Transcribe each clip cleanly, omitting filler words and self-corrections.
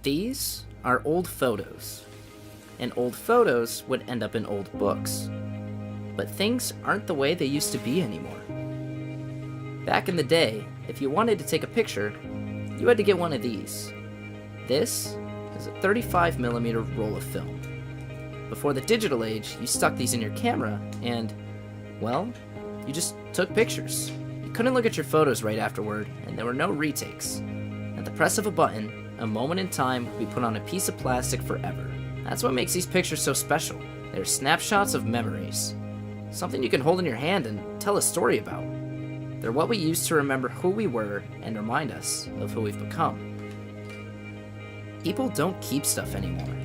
These are old photos, and old photos would end up in old books. But things aren't the way they used to be anymore. Back in the day, if you wanted to take a picture, you had to get one of these. This is a 35mm roll of film. Before the digital age, you stuck these in your camera and, well, you just took pictures. You couldn't look at your photos right afterward, and there were no retakes. At the press of a button, a moment in time would be put on a piece of plastic forever. That's what makes these pictures so special. They're snapshots of memories. Something you can hold in your hand and tell a story about. They're what we use to remember who we were and remind us of who we've become. People don't keep stuff anymore.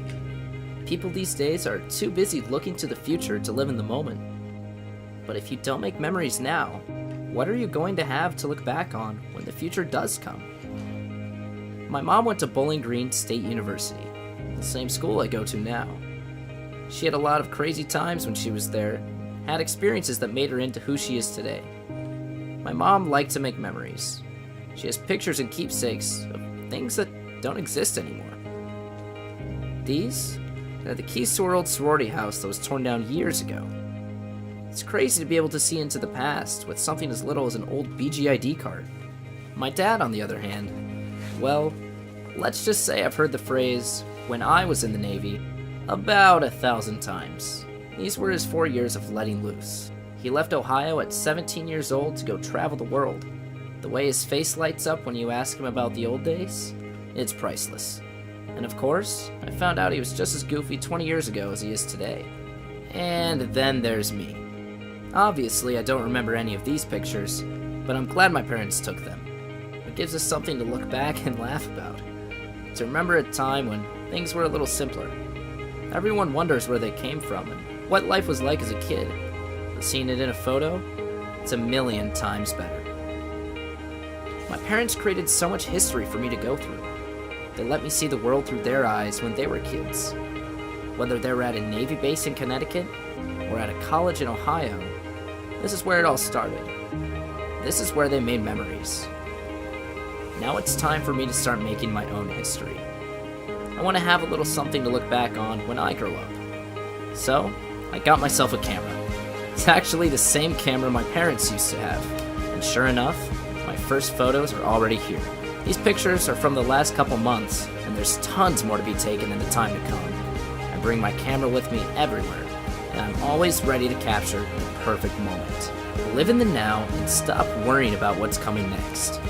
People these days are too busy looking to the future to live in the moment. But if you don't make memories now, what are you going to have to look back on when the future does come? My mom went to Bowling Green State University, the same school I go to now. She had a lot of crazy times when she was there, had experiences that made her into who she is today. My mom liked to make memories. She has pictures and keepsakes of things that don't exist anymore. These are the keys to her old sorority house that was torn down years ago. It's crazy to be able to see into the past with something as little as an old BGID card. My dad, on the other hand, well, let's just say I've heard the phrase, "when I was in the Navy," about 1,000 times. These were his 4 years of letting loose. He left Ohio at 17 years old to go travel the world. The way his face lights up when you ask him about the old days, it's priceless. And of course, I found out he was just as goofy 20 years ago as he is today. And then there's me. Obviously, I don't remember any of these pictures, but I'm glad my parents took them. It gives us something to look back and laugh about. To remember a time when things were a little simpler. Everyone wonders where they came from and what life was like as a kid. But seeing it in a photo, it's a million times better. My parents created so much history for me to go through. They let me see the world through their eyes when they were kids. Whether they were at a Navy base in Connecticut or at a college in Ohio, this is where it all started. This is where they made memories. Now it's time for me to start making my own history. I want to have a little something to look back on when I grow up. So, I got myself a camera. It's actually the same camera my parents used to have. And sure enough, my first photos are already here. These pictures are from the last couple months, and there's tons more to be taken in the time to come. I bring my camera with me everywhere, and I'm always ready to capture the perfect moment. Live in the now and stop worrying about what's coming next.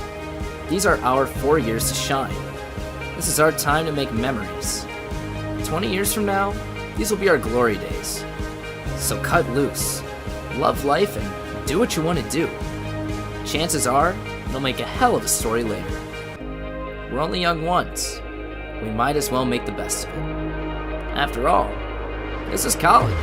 These are our 4 years to shine. This is our time to make memories. 20 years from now, these will be our glory days. So cut loose, love life, and do what you want to do. Chances are, it'll make a hell of a story later. We're only young once. We might as well make the best of it. After all, this is college.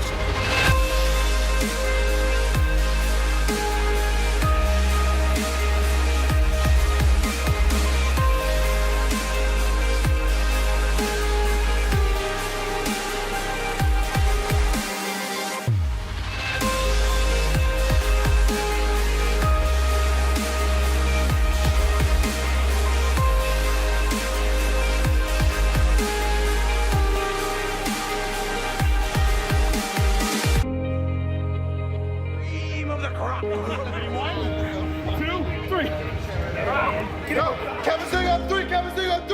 One, two, three. Kevin, sing up three, Kevin, sing up three.